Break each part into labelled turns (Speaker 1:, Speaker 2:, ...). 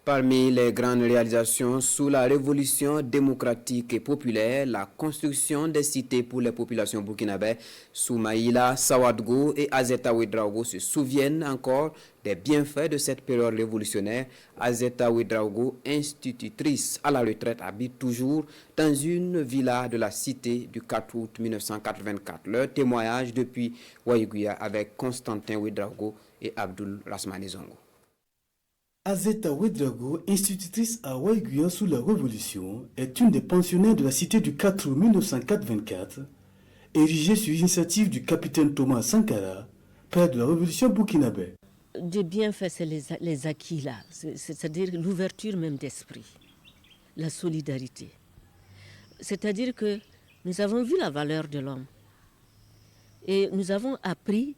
Speaker 1: Parmi les grandes réalisations sous la révolution démocratique et populaire, la construction des cités pour les populations burkinabè, Soumaïla, Sawadgou et Azeta Ouedraogo se souviennent encore des bienfaits de cette période révolutionnaire. Azeta Ouedraogo, institutrice à la retraite, habite toujours dans une villa de la cité du 4 août 1984. Leur témoignage depuis Ouaïgouya avec Constantin Ouedraogo et Abdul Rasmani Zongo.
Speaker 2: Azeta Ouedraogo, institutrice à Ouaïgouya sous la Révolution, est une des pensionnaires de la cité du 4 août 1924, érigée sur l'initiative du capitaine Thomas Sankara, père de la Révolution burkinabè.
Speaker 3: Des bienfaits, c'est les acquis là, c'est-à-dire l'ouverture même d'esprit, la solidarité. C'est-à-dire que nous avons vu la valeur de l'homme et nous avons appris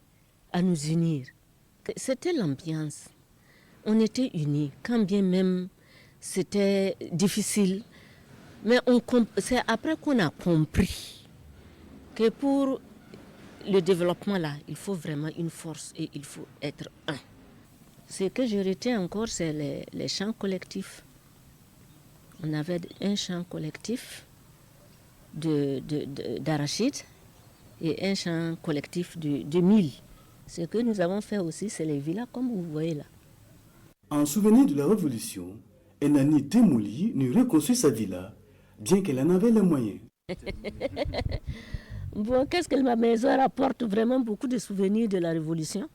Speaker 3: à nous unir. C'était l'ambiance. On était unis, quand bien même c'était difficile. Mais c'est après qu'on a compris que pour le développement là, il faut vraiment une force et il faut être un. Ce que je retiens encore, c'est les chants collectifs. On avait un chant collectif d'arachide et un chant collectif de mil. Ce que nous avons fait aussi, c'est les villas comme vous voyez là.
Speaker 2: En souvenir de la Révolution, elle n'a ni démoli ni reconstruit sa villa, bien qu'elle en avait les moyens.
Speaker 3: Bon, qu'est-ce que ma maison rapporte vraiment beaucoup de souvenirs de la Révolution.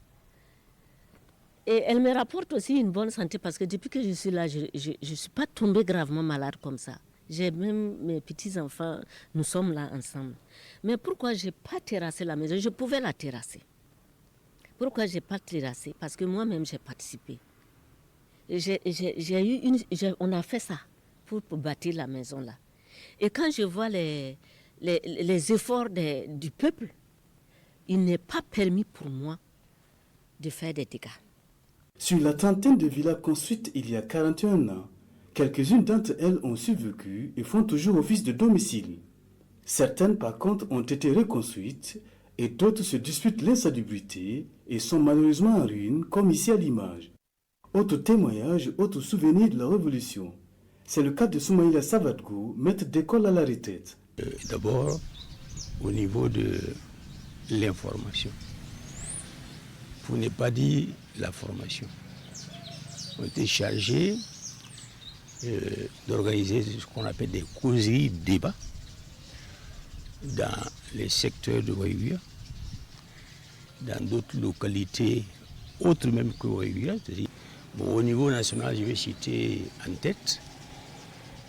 Speaker 3: Et elle me rapporte aussi une bonne santé parce que depuis que je suis là, je ne suis pas tombée gravement malade comme ça. J'ai même mes petits-enfants, nous sommes là ensemble. Mais pourquoi je n'ai pas terrassé la maison? Je pouvais la terrasser. Pourquoi je n'ai pas terrassé? Parce que moi-même, j'ai participé. On a fait ça pour bâtir la maison là. Et quand je vois les efforts du peuple, il n'est pas permis pour moi de faire des dégâts.
Speaker 2: Sur la trentaine de villas construites il y a 41 ans, quelques-unes d'entre elles ont survécu et font toujours office de domicile. Certaines par contre ont été reconstruites et d'autres se disputent l'insalubrité et sont malheureusement en ruine comme ici à l'image. Autre témoignage, autre souvenir de la Révolution. C'est le cas de Soumaïla Sawadgou, maître d'école à la retraite.
Speaker 4: D'abord, au niveau de l'information, pour ne pas dire la formation, on était chargé d'organiser ce qu'on appelle des causeries débats dans les secteurs de Ouaïgouya, dans d'autres localités autres même que Ouaïgouya. Bon, au niveau national, je vais citer en tête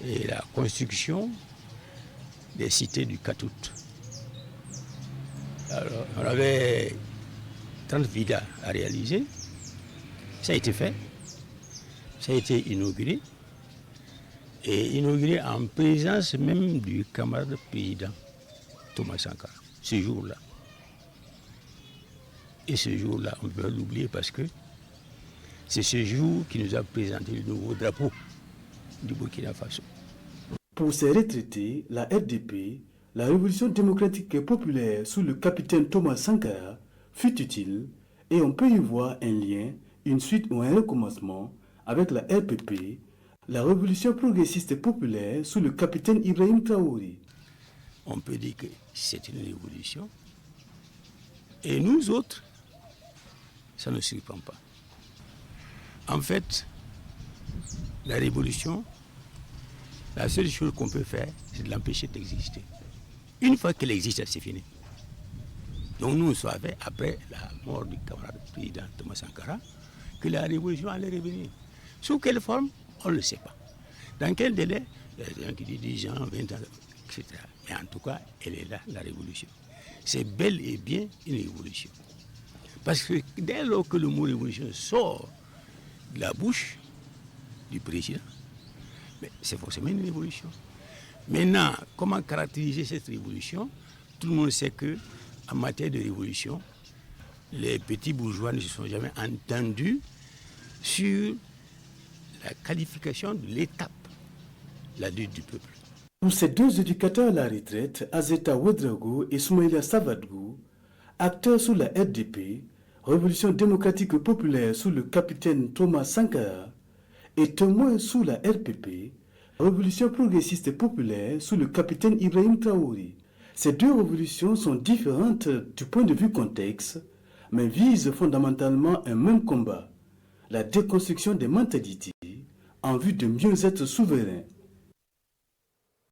Speaker 4: la construction des cités du 4 août. Alors, on avait 30 villas à réaliser. Ça a été fait. Ça a été inauguré. Et inauguré en présence même du camarade président Thomas Sankara, ce jour-là. Et ce jour-là, on peut l'oublier parce que c'est ce jour qui nous a présenté le nouveau drapeau du Burkina Faso.
Speaker 2: Pour ces retraités, la RDP, la Révolution démocratique et populaire sous le capitaine Thomas Sankara, fut utile et on peut y voir un lien, une suite ou un recommencement avec la RPP, la Révolution progressiste et populaire sous le capitaine Ibrahim Traoré.
Speaker 4: On peut dire que c'est une révolution et nous autres, ça ne surprend pas. En fait, la révolution, la seule chose qu'on peut faire, c'est de l'empêcher d'exister. Une fois qu'elle existe, c'est fini. Donc nous, on savait, après la mort du camarade président Thomas Sankara, que la révolution allait revenir. Sous quelle forme? On ne le sait pas. Dans quel délai? Il y a des gens qui disent 10 ans, 20 ans, etc. Mais en tout cas, elle est là, la révolution. C'est bel et bien une révolution. Parce que dès lors que le mot révolution sort de la bouche du président, c'est forcément une révolution. Maintenant, comment caractériser cette révolution? Tout le monde sait qu'en matière de révolution, les petits bourgeois ne se sont jamais entendus sur la qualification de l'étape, la lutte du peuple.
Speaker 2: Pour ces deux éducateurs à la retraite, Azeta Ouedraogo et Soumaïla Sawadgou, acteurs sous la RDP, Révolution démocratique populaire sous le capitaine Thomas Sankara, et témoin sous la RPP, la révolution progressiste et populaire sous le capitaine Ibrahim Traoré. Ces deux révolutions sont différentes du point de vue contexte, mais visent fondamentalement un même combat, la déconstruction des mentalités en vue de mieux être souverain.